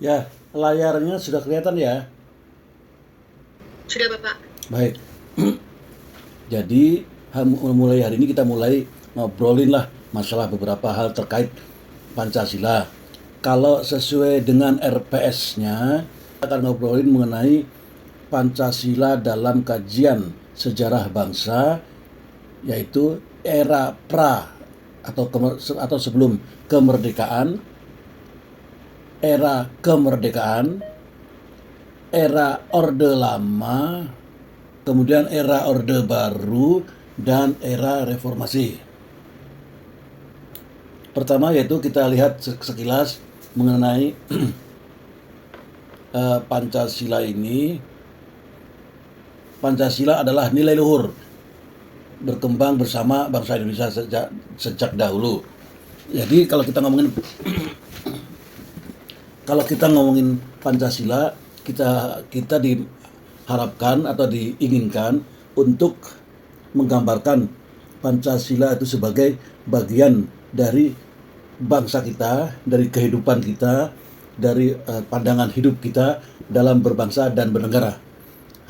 Ya, layarnya sudah kelihatan ya. Sudah, Bapak. Baik, jadi mulai hari ini kita mulai ngobrolin lah masalah beberapa hal terkait Pancasila. Kalau sesuai dengan RPS-nya, kita akan ngobrolin mengenai Pancasila dalam kajian sejarah bangsa, yaitu era pra atau sebelum kemerdekaan, era kemerdekaan, era Orde Lama, kemudian era Orde Baru, dan era Reformasi. Pertama yaitu kita lihat sekilas mengenai Pancasila ini. Pancasila adalah nilai luhur berkembang bersama bangsa Indonesia sejak dahulu. Jadi kalau kita ngomongin Pancasila, kita diharapkan atau diinginkan untuk menggambarkan Pancasila itu sebagai bagian dari bangsa kita, dari kehidupan kita, dari pandangan hidup kita dalam berbangsa dan bernegara.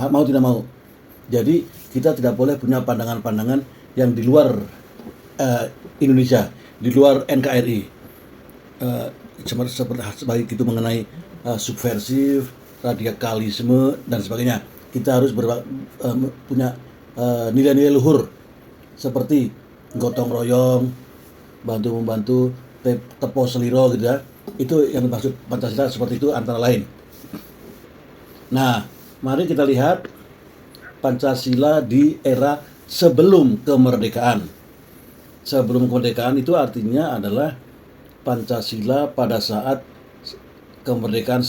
Mau tidak mau. Jadi kita tidak boleh punya pandangan-pandangan yang di luar Indonesia, di luar NKRI. uh, sebaik itu mengenai subversif, radikalisme dan sebagainya. Kita harus punya nilai-nilai luhur seperti gotong royong, bantu membantu, tepo seliro gitu ya. Itu yang dimaksud Pancasila seperti itu antara lain. Nah, mari kita lihat Pancasila di era sebelum kemerdekaan. Sebelum kemerdekaan itu artinya adalah Pancasila pada saat kemerdekaan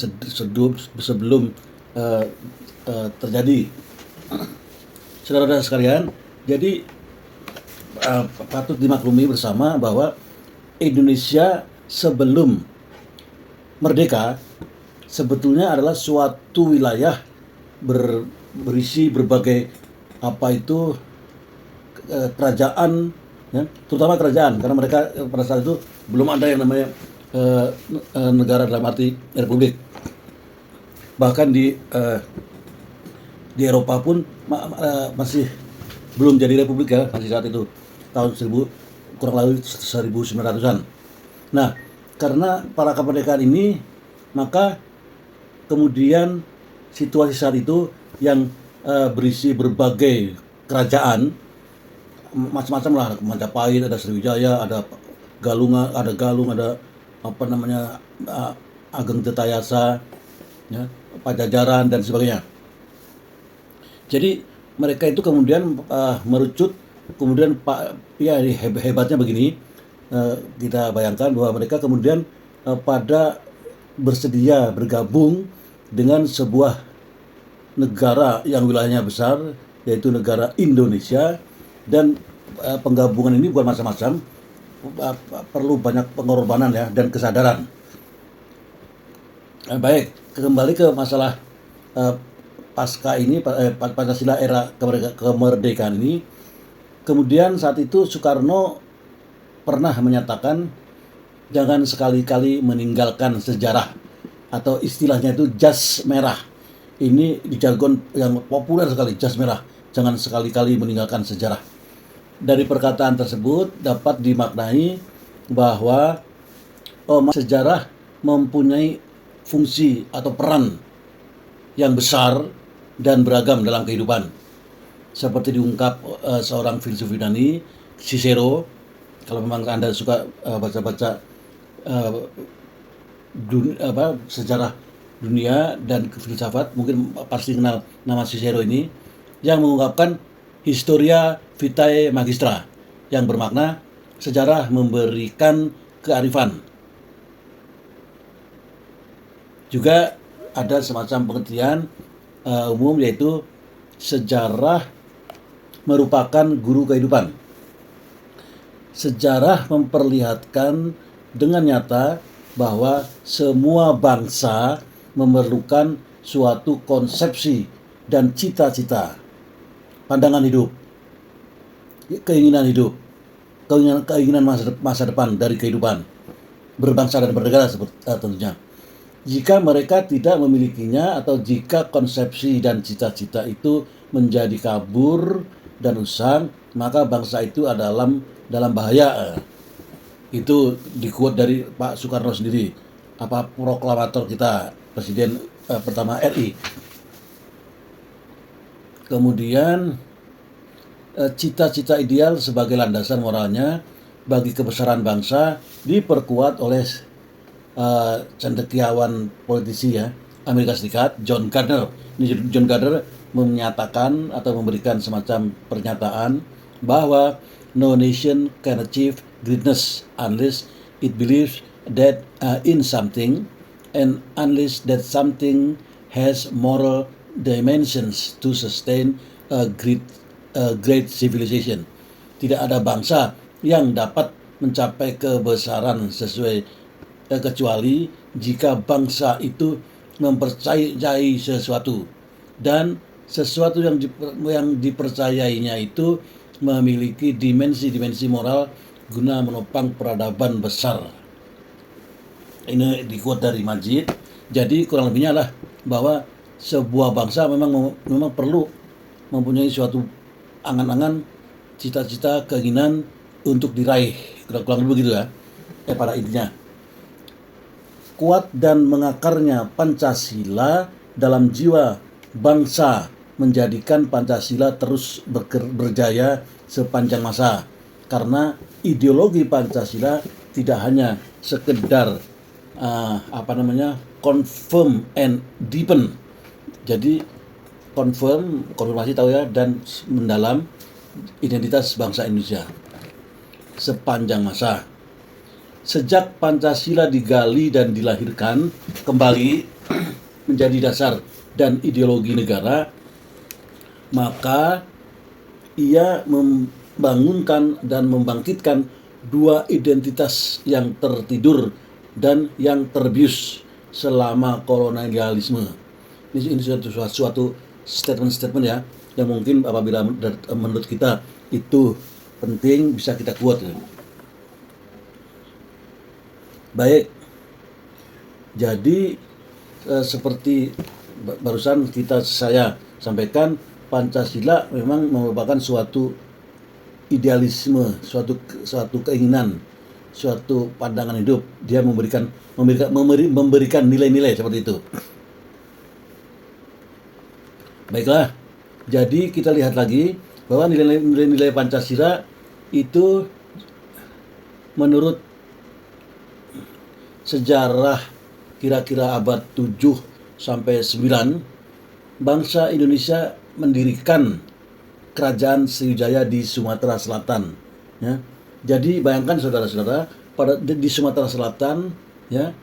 sebelum uh, terjadi. Saudara-saudara sekalian, jadi patut dimaklumi bersama bahwa Indonesia sebelum merdeka sebetulnya adalah suatu wilayah berisi berbagai apa itu kerajaan, ya, terutama kerajaan, karena mereka pada saat itu belum ada yang namanya negara dalam arti republik. Bahkan di Eropa pun masih belum jadi republik ya, masih saat itu tahun 1000 kurang lebih 1900-an. Nah, karena para kemerdekaan ini, maka kemudian situasi saat itu yang berisi berbagai kerajaan macam-macam lah, ada Majapahit, ada Sriwijaya, ada Galung, ada apa namanya Ageng Tirtayasa, ya, Pajajaran dan sebagainya. Jadi mereka itu kemudian merucut, kemudian ya hebatnya begini, kita bayangkan bahwa mereka kemudian pada bersedia bergabung dengan sebuah negara yang wilayahnya besar, yaitu negara Indonesia, dan penggabungan ini bukan macam-macam, perlu banyak pengorbanan ya dan kesadaran. Baik, kembali ke masalah uh, pasca ini, Pancasila era kemerdekaan ini. Kemudian saat itu Soekarno pernah menyatakan jangan sekali-kali meninggalkan sejarah, atau istilahnya itu jas merah. Ini di jargon yang populer sekali, jas merah. Jangan sekali-kali meninggalkan sejarah. Dari perkataan tersebut dapat dimaknai bahwa sejarah mempunyai fungsi atau peran yang besar dan beragam dalam kehidupan. Seperti diungkap seorang filsuf Yunani, Cicero. Kalau memang Anda suka baca-baca sejarah dunia dan filsafat, mungkin pasti kenal nama Cicero ini, yang mengungkapkan Historia Vitae Magistra, yang bermakna sejarah memberikan kearifan. Juga ada semacam pengertian umum, yaitu sejarah merupakan guru kehidupan. Sejarah memperlihatkan dengan nyata bahwa semua bangsa memerlukan suatu konsepsi dan cita-cita, pandangan hidup, keinginan hidup, keinginan masa depan dari kehidupan berbangsa dan bernegara tentunya. jika mereka tidak memilikinya atau jika konsepsi dan cita-cita itu menjadi kabur dan usang, maka bangsa itu adalah dalam bahaya. Itu dikuat dari Pak Soekarno sendiri, proklamator kita, Presiden pertama RI. Kemudian cita-cita ideal sebagai landasan moralnya bagi kebesaran bangsa diperkuat oleh cendekiawan politisi ya Amerika Serikat, John Gardner. Ini John Gardner menyatakan atau memberikan semacam pernyataan bahwa no nation can achieve greatness unless it believes that in something, and unless that something has moral dimensions to sustain a great civilization. Tidak ada bangsa yang dapat mencapai kebesaran kecuali jika bangsa itu mempercayai sesuatu, dan sesuatu yang dipercayainya itu memiliki dimensi-dimensi moral guna menopang peradaban besar. Ini dikut dari Majid. Jadi kurang lebihnya lah bahwa sebuah bangsa memang perlu mempunyai suatu angan-angan, cita-cita, keinginan untuk diraih. Kurang lebih begitu ya. Pada intinya. Kuat dan mengakarnya Pancasila dalam jiwa bangsa menjadikan Pancasila terus berjaya sepanjang masa. Karena ideologi Pancasila tidak hanya sekedar confirm and deepen. Jadi konfirmasi tahu ya, dan mendalam identitas bangsa Indonesia sepanjang masa. Sejak Pancasila digali dan dilahirkan kembali menjadi dasar dan ideologi negara, maka ia membangunkan dan membangkitkan dua identitas yang tertidur dan yang terbius selama kolonialisme. Ini suatu statement ya, yang mungkin apabila menurut kita itu penting bisa kita kuat. Baik, jadi seperti barusan saya sampaikan, Pancasila memang merupakan suatu idealisme, suatu keinginan, suatu pandangan hidup. Dia memberikan nilai-nilai seperti itu. Baiklah, jadi kita lihat lagi bahwa nilai-nilai Pancasila itu menurut sejarah kira-kira abad 7 sampai 9, bangsa Indonesia mendirikan kerajaan Sriwijaya di Sumatera Selatan ya. Jadi bayangkan saudara-saudara, di Sumatera Selatan ya,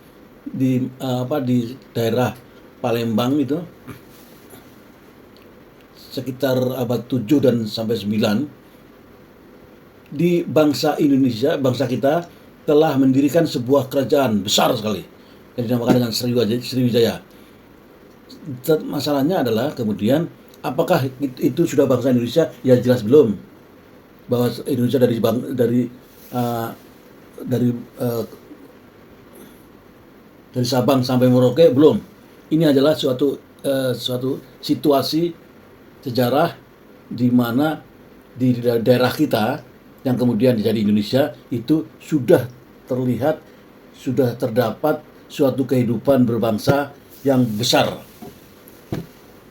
di daerah Palembang itu sekitar abad 7 dan sampai 9, di bangsa Indonesia, bangsa kita telah mendirikan sebuah kerajaan besar sekali yang dinamakan dengan Sriwijaya. Masalahnya adalah kemudian apakah itu sudah bangsa Indonesia? Ya jelas belum. Bahwa Indonesia dari Sabang sampai Merauke belum. Ini adalah suatu situasi sejarah di mana di daerah kita yang kemudian jadi Indonesia itu sudah terlihat, sudah terdapat suatu kehidupan berbangsa yang besar.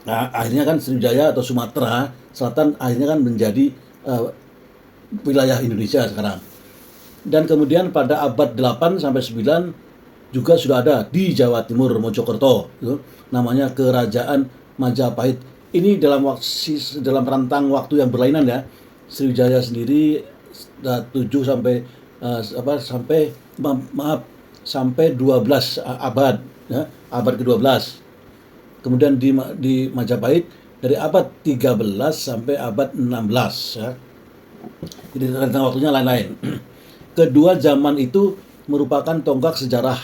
Nah, akhirnya kan Sriwijaya atau Sumatera Selatan akhirnya kan menjadi wilayah Indonesia sekarang. Dan kemudian pada abad 8 sampai 9 juga sudah ada di Jawa Timur, Mojokerto, itu namanya Kerajaan Majapahit. Ini dalam rentang waktu yang berlainan ya. Sriwijaya sendiri 7 sampai sampai 12 abad ya, abad ke-12. Kemudian di Majapahit dari abad 13 sampai abad 16 ya. Jadi rentang waktunya lain-lain. Kedua zaman itu merupakan tonggak sejarah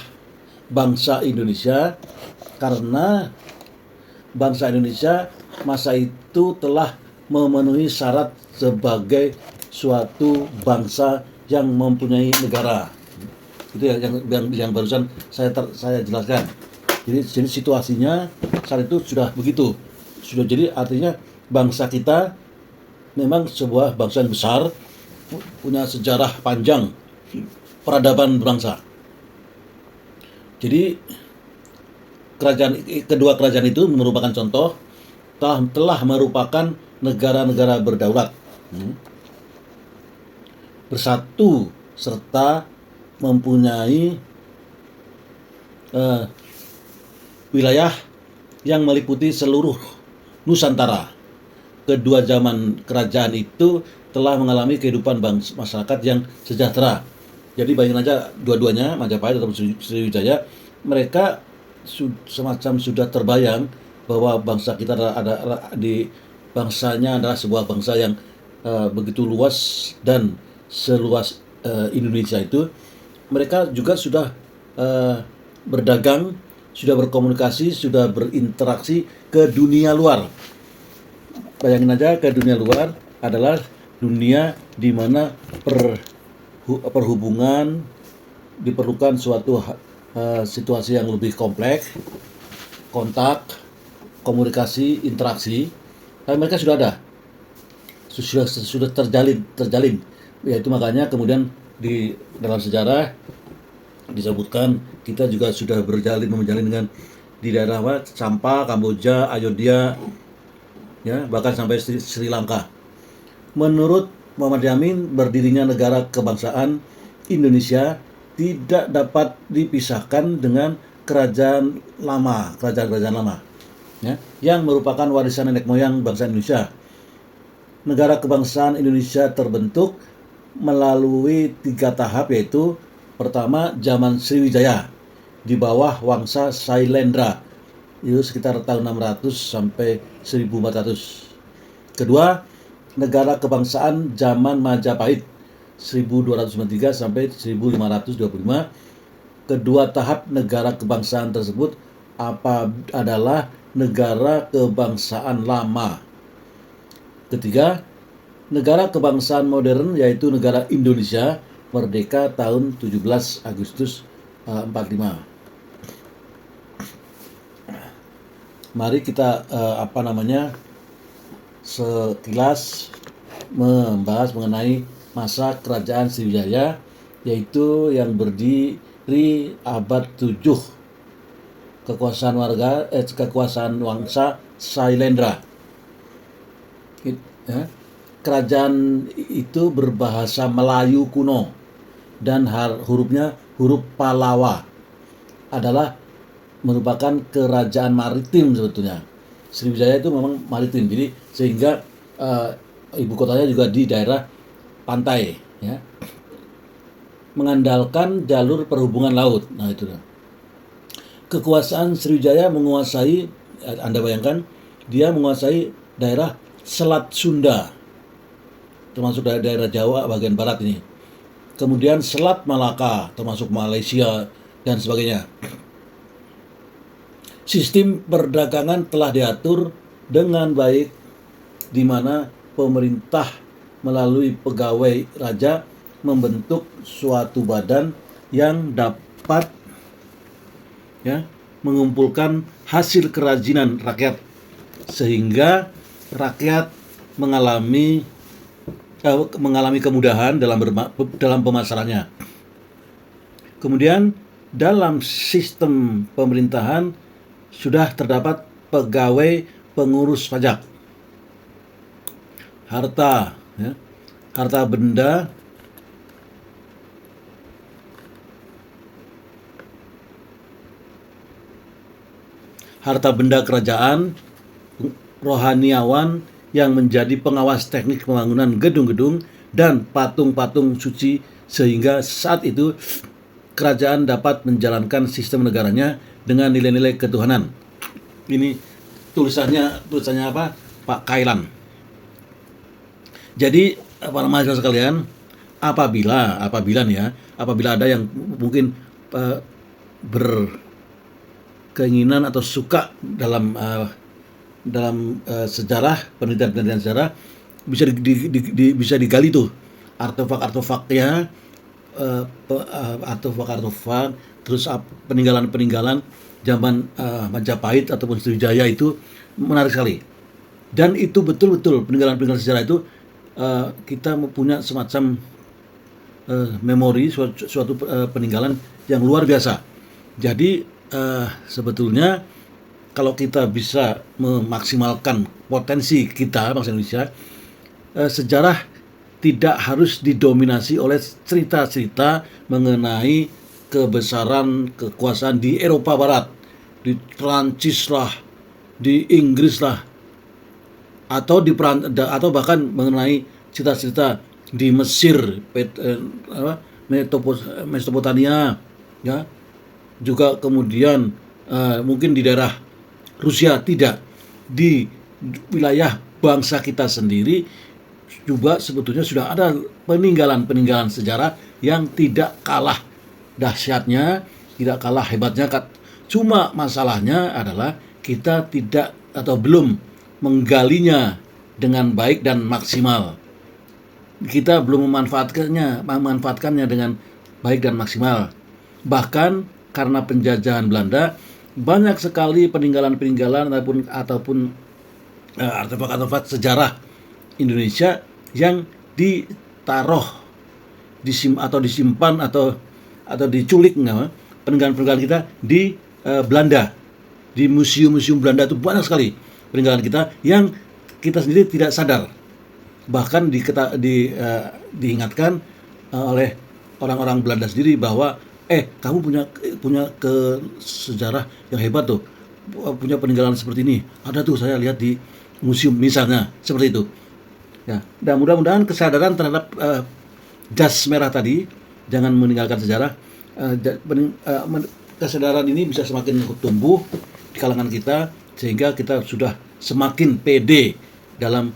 bangsa Indonesia, karena bangsa Indonesia masa itu telah memenuhi syarat sebagai suatu bangsa yang mempunyai negara. Itu yang barusan saya jelaskan. Jadi situasinya saat itu sudah begitu. Sudah, jadi artinya bangsa kita memang sebuah bangsa yang besar, punya sejarah panjang, peradaban berbangsa. Jadi kedua kerajaan itu merupakan contoh telah merupakan negara-negara berdaulat, bersatu serta mempunyai wilayah yang meliputi seluruh Nusantara. Kedua zaman kerajaan itu telah mengalami kehidupan masyarakat yang sejahtera. Jadi bayangin aja, dua-duanya Majapahit atau Sriwijaya, mereka semacam sudah terbayang bahwa bangsa kita bangsanya adalah sebuah bangsa yang begitu luas dan seluas Indonesia itu. Mereka juga sudah berdagang, sudah berkomunikasi, sudah berinteraksi ke dunia luar. Bayangin aja, ke dunia luar adalah dunia di mana perhubungan diperlukan suatu situasi yang lebih kompleks, kontak, komunikasi, interaksi. Tapi mereka sudah ada, sudah terjalin. Yaitu makanya kemudian di dalam sejarah disebutkan kita juga sudah menjalin dengan di daerah Champa, Kamboja, Ayodhya, ya, bahkan sampai Sri Lanka. Menurut Muhammad Yamin, berdirinya negara kebangsaan Indonesia tidak dapat dipisahkan dengan kerajaan lama, ya, yang merupakan warisan nenek moyang bangsa Indonesia. Negara kebangsaan Indonesia terbentuk melalui 3 tahap, yaitu pertama zaman Sriwijaya di bawah Wangsa Sailendra, itu sekitar tahun 600 sampai 1400. Kedua, negara kebangsaan zaman Majapahit 1293 sampai 1525. Kedua tahap negara kebangsaan tersebut adalah negara kebangsaan lama. Ketiga, negara kebangsaan modern yaitu negara Indonesia merdeka tahun 17 Agustus 45. Mari kita sekilas membahas mengenai masa kerajaan Sriwijaya, yaitu yang berdiri abad 7, kekuasaan Wangsa Sailendra. Kerajaan itu berbahasa Melayu kuno dan hurufnya huruf Pallawa, adalah merupakan kerajaan maritim sebetulnya. Sriwijaya itu memang maritim, jadi sehingga ibu kotanya juga di daerah pantai, ya, mengandalkan jalur perhubungan laut. Nah, itu kekuasaan Sriwijaya menguasai, Anda bayangkan, dia menguasai daerah Selat Sunda, termasuk daerah Jawa bagian barat ini. Kemudian Selat Malaka, termasuk Malaysia dan sebagainya. Sistem perdagangan telah diatur dengan baik, di mana pemerintah melalui pegawai raja membentuk suatu badan yang dapat, ya, mengumpulkan hasil kerajinan rakyat, sehingga rakyat mengalami kemudahan dalam pemasarannya. Kemudian dalam sistem pemerintahan sudah terdapat pegawai pengurus pajak, harta benda, kerajaan, rohaniawan yang menjadi pengawas teknik pembangunan gedung-gedung dan patung-patung suci, sehingga saat itu kerajaan dapat menjalankan sistem negaranya dengan nilai-nilai ketuhanan. Ini tulisannya apa? Pak Kailan. Jadi para mahasiswa sekalian, apabila ada yang mungkin berkeinginan atau suka dalam sejarah, penelitian sejarah, bisa digali tuh artefak-artefaknya, artefak, terus peninggalan-peninggalan zaman Majapahit ataupun Sriwijaya itu menarik sekali. Dan itu betul-betul peninggalan-peninggalan sejarah itu kita punya semacam memori suatu peninggalan yang luar biasa. Jadi sebetulnya kalau kita bisa memaksimalkan potensi kita bangsa Indonesia, sejarah tidak harus didominasi oleh cerita-cerita mengenai kebesaran kekuasaan di Eropa Barat, di Prancis lah, di Inggris lah, atau atau bahkan mengenai cerita-cerita di Mesir, Mesopotamia, ya, juga kemudian mungkin di daerah Rusia. Tidak, di wilayah bangsa kita sendiri juga sebetulnya sudah ada peninggalan-peninggalan sejarah yang tidak kalah dahsyatnya, tidak kalah hebatnya. Cuma masalahnya adalah kita tidak atau belum menggalinya dengan baik dan maksimal. Kita belum memanfaatkannya dengan baik dan maksimal. Bahkan karena penjajahan Belanda, banyak sekali peninggalan-peninggalan ataupun artefak-artefak sejarah Indonesia yang ditaruh, disimpan atau diculik peninggalan-peninggalan kita di Belanda. Di museum-museum Belanda itu banyak sekali peninggalan kita yang kita sendiri tidak sadar. Bahkan diingatkan oleh orang-orang Belanda sendiri bahwa kamu punya sejarah yang hebat tuh, punya peninggalan seperti ini. Ada tuh saya lihat di museum misalnya, seperti itu. Ya, dan mudah-mudahan kesadaran terhadap jas merah tadi, jangan meninggalkan sejarah, kesadaran ini bisa semakin tumbuh di kalangan kita, sehingga kita sudah semakin pede dalam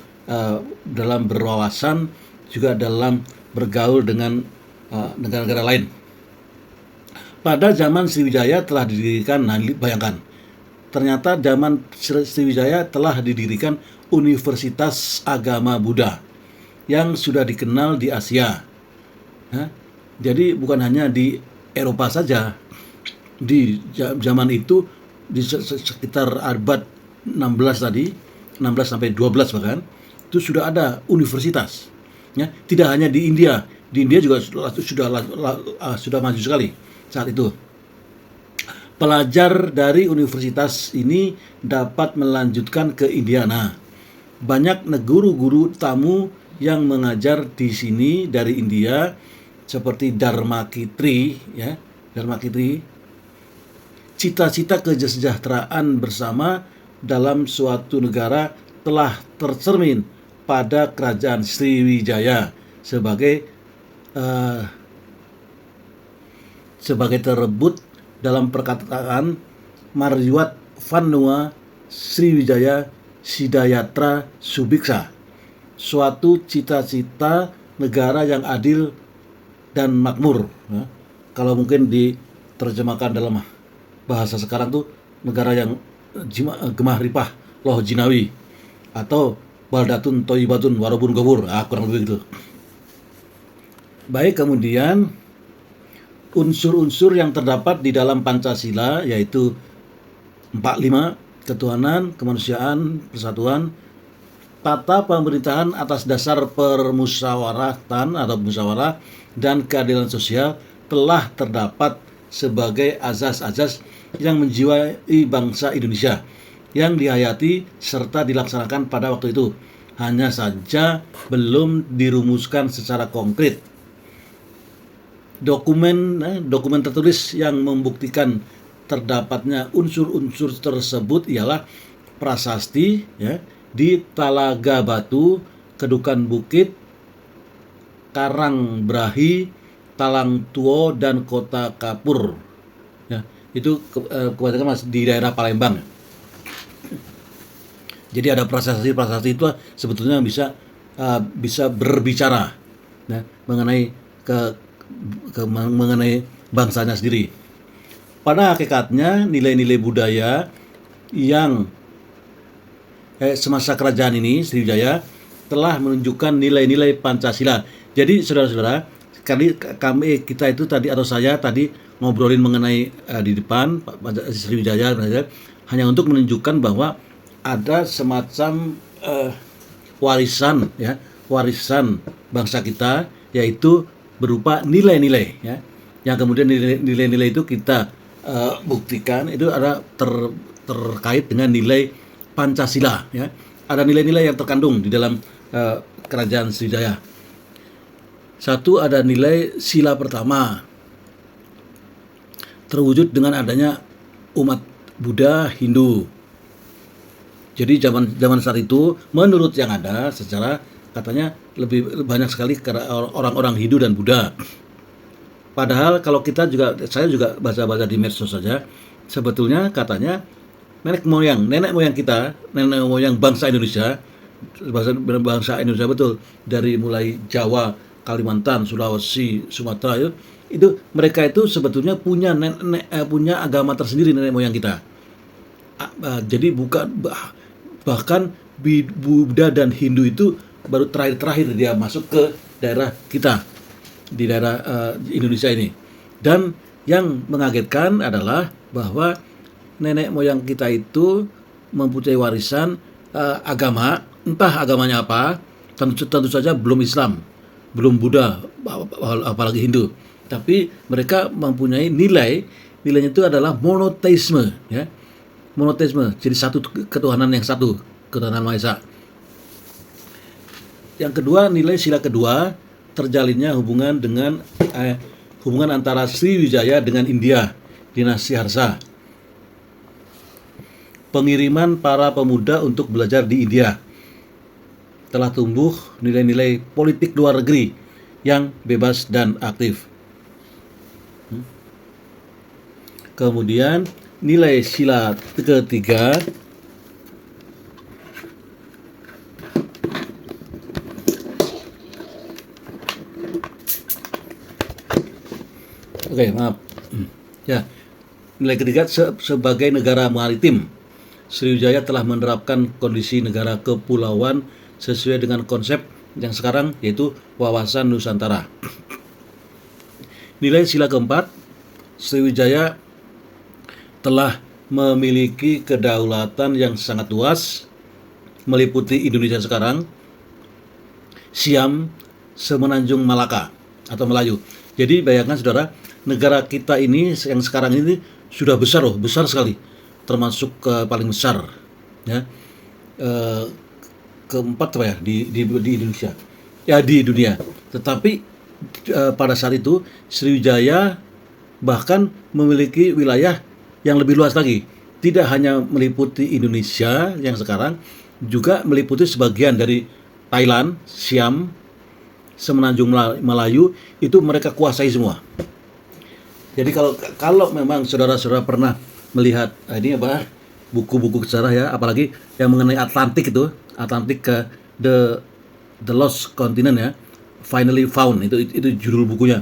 berwawasan, juga dalam bergaul dengan negara-negara lain. Pada zaman Sriwijaya telah didirikan, bayangkan, ternyata zaman Sriwijaya telah didirikan Universitas Agama Buddha yang sudah dikenal di Asia. Jadi bukan hanya di Eropa saja. Di zaman itu, di sekitar abad 16 tadi, 16 sampai 12 bahkan, itu sudah ada universitas. Ya, tidak hanya di India juga sudah maju sekali saat itu. Pelajar dari universitas ini dapat melanjutkan ke Indiana. Banyak guru-guru tamu yang mengajar di sini dari India, seperti Dharmakitri, ya, Dharmakitri. Cita-cita kesejahteraan bersama dalam suatu negara telah tercermin pada kerajaan Sriwijaya sebagai terebut dalam perkataan Marjwat Vanua Sriwijaya Sidayatra Subiksa, suatu cita-cita negara yang adil dan makmur. Ya. Kalau mungkin diterjemahkan dalam bahasa sekarang tuh, negara yang gemah ripah loh jinawi, atau baldatun toyibatun warabun gawur, kurang lebih gitu. Baik, kemudian unsur-unsur yang terdapat di dalam Pancasila, yaitu 45, ketuhanan, kemanusiaan, persatuan, tata pemerintahan atas dasar permusyawaratan atau musyawarah, dan keadilan sosial telah terdapat sebagai azas-azas yang menjiwai bangsa Indonesia yang dihayati serta dilaksanakan pada waktu itu. Hanya saja belum dirumuskan secara konkret. Dokumen tertulis yang membuktikan terdapatnya unsur-unsur tersebut ialah prasasti, ya, di Talaga Batu, Kedukan Bukit, Karang Brahi, Talang Tuo, dan Kota Kapur. Ya, itu kebanyakan masih di daerah Palembang. Jadi ada prasasti itu sebetulnya bisa berbicara, ya, mengenai mengenai bangsanya sendiri. Pada hakikatnya nilai-nilai budaya yang semasa kerajaan ini Sriwijaya telah menunjukkan nilai-nilai Pancasila. Jadi saudara-saudara, kita itu tadi, atau saya tadi, ngobrolin mengenai di depan Sriwijaya hanya untuk menunjukkan bahwa ada semacam warisan ya, warisan bangsa kita, yaitu berupa nilai-nilai ya, yang kemudian nilai-nilai itu kita buktikan itu ada terkait dengan nilai Pancasila ya. Ada nilai-nilai yang terkandung di dalam kerajaan Sriwijaya. Satu, ada nilai sila pertama, terwujud dengan adanya umat Buddha Hindu. Jadi zaman saat itu menurut yang ada secara katanya lebih banyak sekali orang-orang Hindu dan Buddha. Padahal kalau saya juga baca-baca di medsos saja, sebetulnya katanya nenek moyang kita, nenek moyang bangsa Indonesia betul, dari mulai Jawa, Kalimantan, Sulawesi, Sumatera itu mereka itu sebetulnya punya punya agama tersendiri, nenek moyang kita. Jadi bahkan Buddha dan Hindu itu baru terakhir dia masuk ke daerah kita, di daerah Indonesia ini. Dan yang mengagetkan adalah bahwa nenek moyang kita itu mempunyai warisan agama, entah agamanya apa, tentu saja belum Islam, belum Buddha, apalagi Hindu. Tapi mereka mempunyai nilainya itu adalah monoteisme ya. Monoteisme, jadi satu ketuhanan yang satu, ketuhanan Maha Esa. Yang kedua, nilai sila kedua, terjalinnya hubungan antara Sriwijaya dengan India, dinasti Harsa. Pengiriman para pemuda untuk belajar di India. Telah tumbuh nilai-nilai politik luar negeri yang bebas dan aktif. Kemudian nilai sila ketiga, ya, nilai ketiga sebagai negara maritim, Sriwijaya telah menerapkan kondisi negara kepulauan sesuai dengan konsep yang sekarang, yaitu wawasan Nusantara. Nilai sila keempat, Sriwijaya telah memiliki kedaulatan yang sangat luas, meliputi Indonesia sekarang, Siam, Semenanjung Malaka atau Melayu. Jadi bayangkan saudara, negara kita ini yang sekarang ini sudah besar besar sekali, termasuk paling besar ya, keempat ya di Indonesia ya, di dunia. Tetapi pada saat itu Sriwijaya bahkan memiliki wilayah yang lebih luas lagi, tidak hanya meliputi Indonesia yang sekarang, juga meliputi sebagian dari Thailand, Siam, Semenanjung Melayu, itu mereka kuasai semua. Jadi kalau memang saudara-saudara pernah melihat ini buku-buku sejarah ya, apalagi yang mengenai Atlantik ke the Lost Continent ya, Finally Found, itu judul bukunya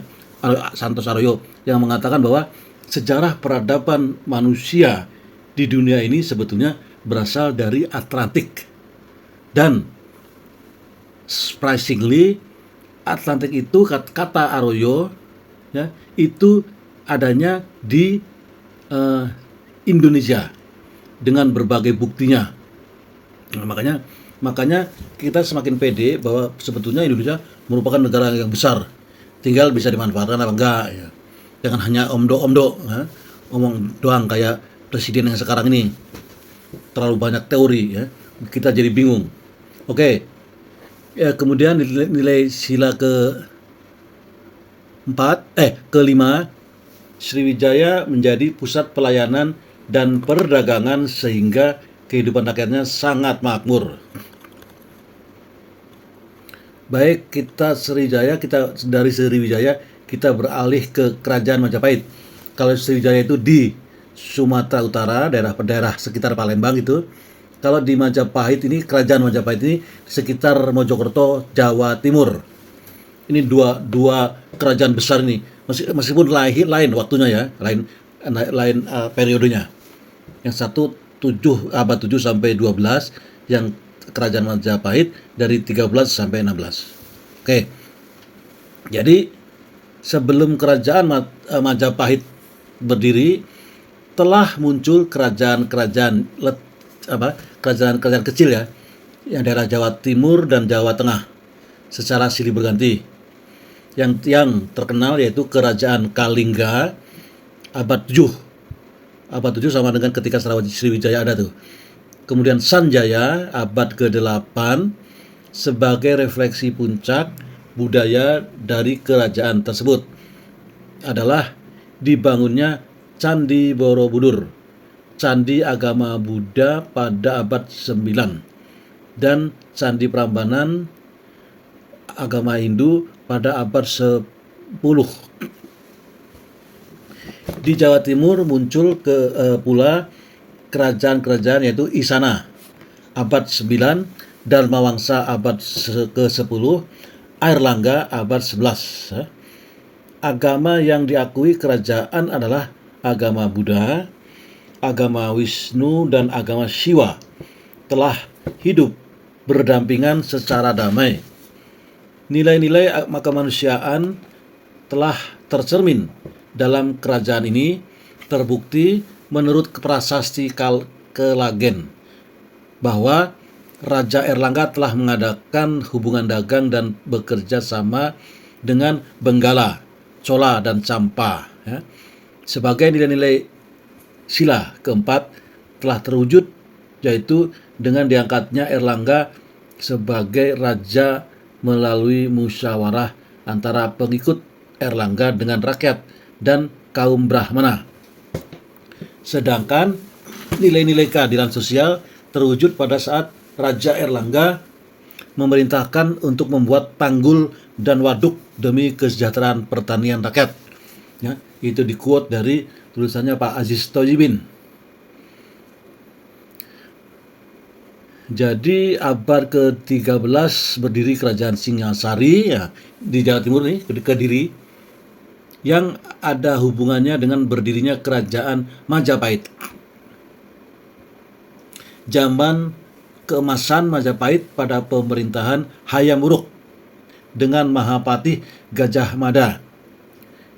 Santos Arroyo, yang mengatakan bahwa sejarah peradaban manusia di dunia ini sebetulnya berasal dari Atlantik. Dan surprisingly, Atlantik itu kata Arroyo ya, itu adanya di Indonesia dengan berbagai buktinya. Nah, makanya kita semakin pede bahwa sebetulnya Indonesia merupakan negara yang besar, tinggal bisa dimanfaatkan apa enggak ya. Jangan hanya omdo ya, ngomong doang kayak presiden yang sekarang ini, terlalu banyak teori ya, kita jadi bingung. Oke. Ya, kemudian nilai sila kelima, Sriwijaya menjadi pusat pelayanan dan perdagangan sehingga kehidupan rakyatnya sangat makmur. Baik dari Sriwijaya kita beralih ke Kerajaan Majapahit. Kalau Sriwijaya itu di Sumatera Utara, daerah sekitar Palembang itu. Kalau di Majapahit ini, Kerajaan Majapahit ini sekitar Mojokerto, Jawa Timur. Ini dua kerajaan besar ini, meskipun lain waktunya ya, lain periodenya. Yang satu abad 7 sampai 12, yang Kerajaan Majapahit dari 13 sampai 16. Oke. Jadi sebelum Kerajaan Majapahit berdiri, telah muncul kerajaan-kerajaan kerajaan-kerajaan kecil ya, yang daerah Jawa Timur dan Jawa Tengah secara silih berganti. Yang terkenal yaitu Kerajaan Kalingga abad 7. Abad 7 sama dengan ketika Sriwijaya ada tuh. Kemudian Sanjaya abad ke-8 sebagai refleksi puncak budaya dari kerajaan tersebut adalah dibangunnya Candi Borobudur, candi agama Buddha pada abad 9, dan Candi Prambanan agama Hindu pada abad 10. Di Jawa Timur muncul pula kerajaan-kerajaan yaitu Isana abad 9, Dharma Wangsa abad ke-10, Airlangga abad 11. Agama yang diakui kerajaan adalah agama Buddha, agama Wisnu, dan agama Shiva telah hidup berdampingan secara damai. Nilai-nilai kemanusiaan telah tercermin dalam kerajaan ini, terbukti menurut prasasti Kelagen bahwa Raja Airlangga telah mengadakan hubungan dagang dan bekerja sama dengan Benggala, Chola, dan Champa. Sebagai nilai-nilai sila keempat telah terwujud, yaitu dengan diangkatnya Airlangga sebagai raja melalui musyawarah antara pengikut Airlangga dengan rakyat dan kaum Brahmana. Sedangkan nilai-nilai keadilan sosial terwujud pada saat Raja Airlangga memerintahkan untuk membuat tanggul dan waduk demi kesejahteraan pertanian rakyat. Ya, itu di-quote dari tulisannya Pak Aziz Thoyibin. Jadi abad ke-13 berdiri Kerajaan Singasari ya, di Jawa Timur nih, Kediri, yang ada hubungannya dengan berdirinya Kerajaan Majapahit. Zaman keemasan Majapahit pada pemerintahan Hayam Wuruk dengan Mahapatih Gajah Mada.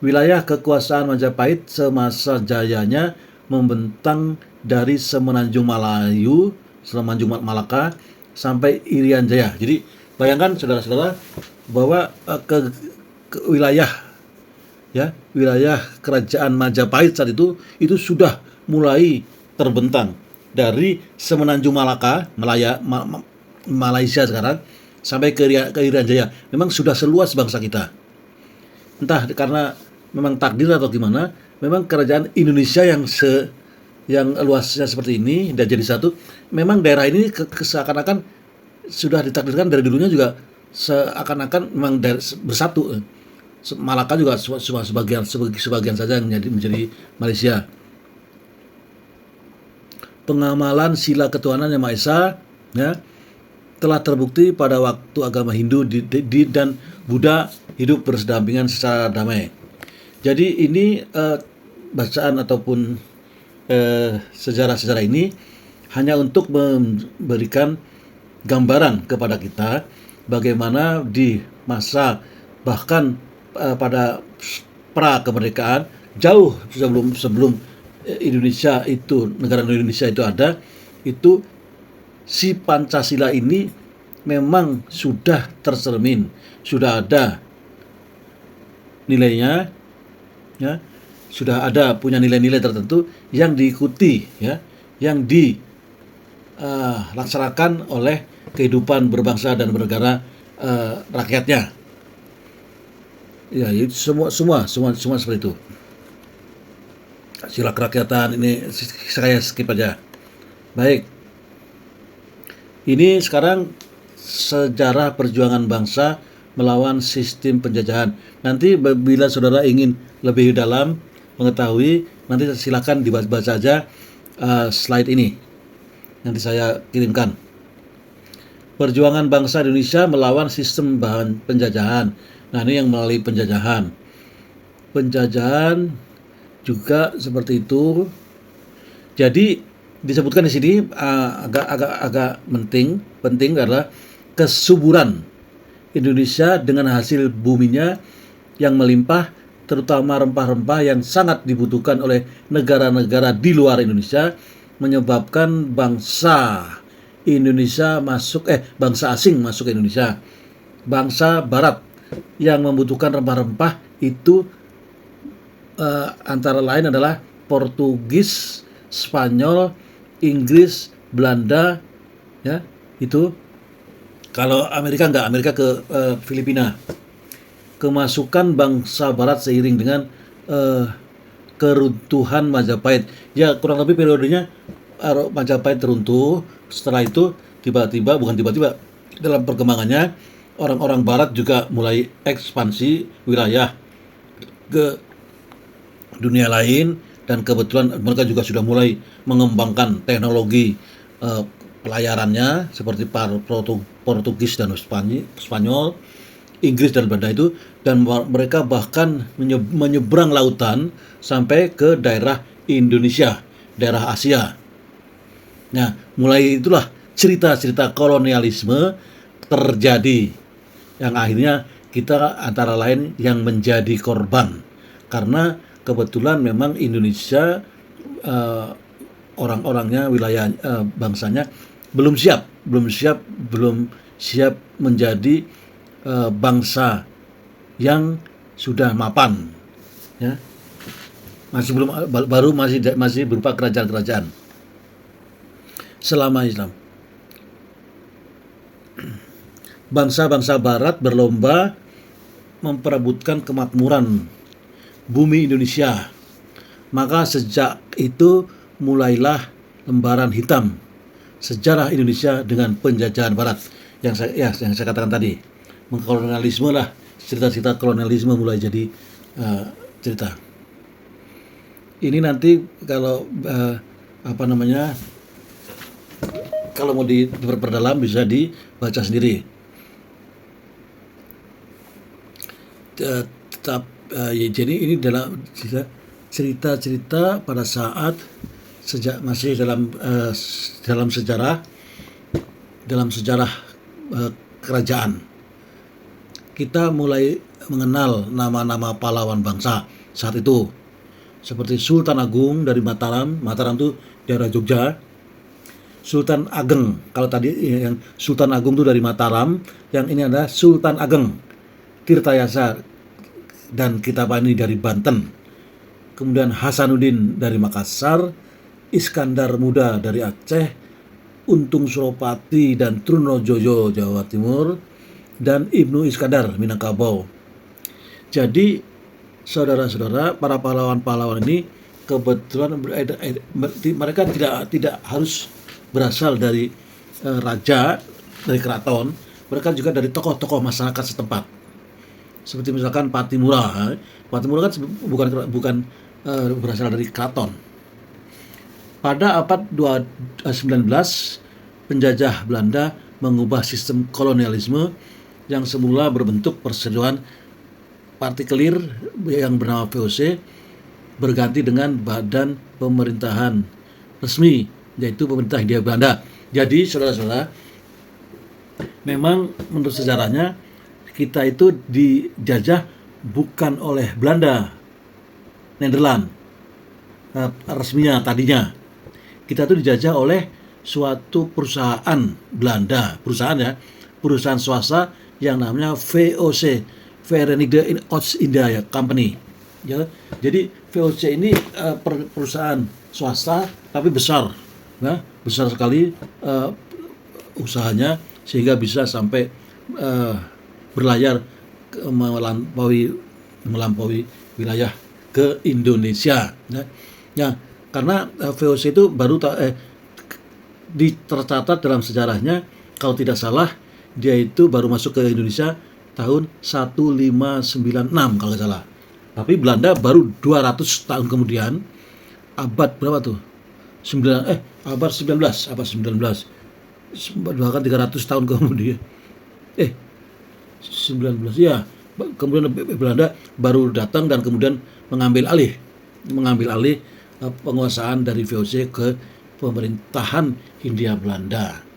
Wilayah kekuasaan Majapahit semasa jayanya membentang dari Semenanjung Malayu, Semenanjung Malaka sampai Irian Jaya. Jadi bayangkan saudara-saudara bahwa ke wilayah kerajaan Majapahit saat itu sudah mulai terbentang dari Semenanjung Malaka, Malaysia sekarang, sampai ke Irian Jaya. Memang sudah seluas bangsa kita. Entah karena memang takdir atau gimana, memang kerajaan Indonesia yang luasnya seperti ini dan jadi satu, memang daerah ini seakan-akan sudah ditakdirkan dari dulunya juga seakan-akan memang bersatu. Malaka juga sebagian saja yang menjadi Malaysia. Pengamalan sila ketuhanan Yang Maha Esa ya, telah terbukti pada waktu agama Hindu dan Buddha hidup bersedampingan secara damai. Jadi ini bacaan ataupun sejarah-sejarah ini hanya untuk memberikan gambaran kepada kita bagaimana di masa bahkan pada pra kemerdekaan, jauh sebelum Indonesia itu, negara Indonesia itu ada, itu si Pancasila ini memang sudah tercermin, sudah ada nilainya, ya, sudah ada punya nilai-nilai tertentu yang diikuti, ya, yang dilaksanakan oleh kehidupan berbangsa dan bernegara rakyatnya. Ya, itu semua seperti itu. Sila kerakyatan ini saya skip aja. Baik. Ini sekarang sejarah perjuangan bangsa melawan sistem penjajahan. Nanti bila saudara ingin lebih dalam mengetahui, nanti silakan dibaca aja slide ini. Nanti saya kirimkan. Perjuangan bangsa Indonesia melawan sistem penjajahan. Nah, ini yang melalui penjajahan. Penjajahan juga seperti itu. Jadi disebutkan di sini agak penting adalah kesuburan Indonesia dengan hasil buminya yang melimpah terutama rempah-rempah yang sangat dibutuhkan oleh negara-negara di luar Indonesia, menyebabkan bangsa asing masuk ke Indonesia. Bangsa Barat yang membutuhkan rempah-rempah itu antara lain adalah Portugis, Spanyol, Inggris, Belanda, ya itu. Kalau Amerika enggak, Amerika ke Filipina. Kemasukan bangsa Barat seiring dengan keruntuhan Majapahit. Ya kurang lebih periodenya Majapahit teruntuh. Setelah itu bukan tiba-tiba, dalam perkembangannya orang-orang Barat juga mulai ekspansi wilayah ke dunia lain, dan kebetulan mereka juga sudah mulai mengembangkan teknologi pelayarannya seperti Portugis dan Spanyol, Inggris dan Belanda itu, dan mereka bahkan menyeberang lautan sampai ke daerah Indonesia, daerah Asia. Nah, mulai itulah cerita-cerita kolonialisme terjadi, yang akhirnya kita antara lain yang menjadi korban, karena kebetulan memang Indonesia orang-orangnya, wilayah bangsanya belum siap menjadi bangsa yang sudah mapan, ya. Masih berupa kerajaan-kerajaan selama Islam. Bangsa-bangsa Barat berlomba memperebutkan kemakmuran bumi Indonesia. Maka sejak itu mulailah lembaran hitam sejarah Indonesia dengan penjajahan Barat, yang saya katakan tadi. Kolonialisme lah, cerita-cerita kolonialisme mulai jadi cerita. Ini nanti kalau kalau mau diperdalam bisa dibaca sendiri. Jadi ini dalam cerita-cerita pada saat masih dalam sejarah kerajaan. Kita mulai mengenal nama-nama pahlawan bangsa saat itu, seperti Sultan Agung dari Mataram itu daerah Jogja. Sultan Ageng, kalau tadi yang Sultan Agung itu dari Mataram, yang ini adalah Sultan Ageng Tirtayasa dan Kitapani dari Banten. Kemudian Hasanuddin dari Makassar, Iskandar Muda dari Aceh, Untung Suropati dan Trunojoyo Jawa Timur, dan Ibnu Iskandar Minangkabau. Jadi saudara-saudara, para pahlawan-pahlawan ini kebetulan mereka tidak harus berasal dari raja, dari keraton. Mereka juga dari tokoh-tokoh masyarakat setempat. Seperti misalkan Patimura. Patimura kan bukan berasal dari keraton. Pada abad 19, penjajah Belanda mengubah sistem kolonialisme yang semula berbentuk perseteruan partikelir yang bernama VOC berganti dengan badan pemerintahan resmi, yaitu pemerintah Hindia Belanda. Jadi saudara-saudara, memang menurut sejarahnya kita itu dijajah bukan oleh Belanda, Nederland resminya tadinya. Kita itu dijajah oleh suatu perusahaan Belanda, perusahaan swasta yang namanya VOC, Verenigde Oost-India Company. Ya, jadi VOC ini perusahaan swasta tapi besar, ya, besar sekali usahanya, sehingga bisa sampai berlayar melampaui wilayah ke Indonesia. Ya, karena VOC itu baru tercatat dalam sejarahnya, kalau tidak salah dia itu baru masuk ke Indonesia tahun 1596 kalau tidak salah. Tapi Belanda baru 200 tahun kemudian, abad berapa tuh? Abad 19, bahkan 300 tahun kemudian. 19 ya. Kemudian Belanda baru datang dan kemudian mengambil alih penguasaan dari VOC ke pemerintahan Hindia Belanda.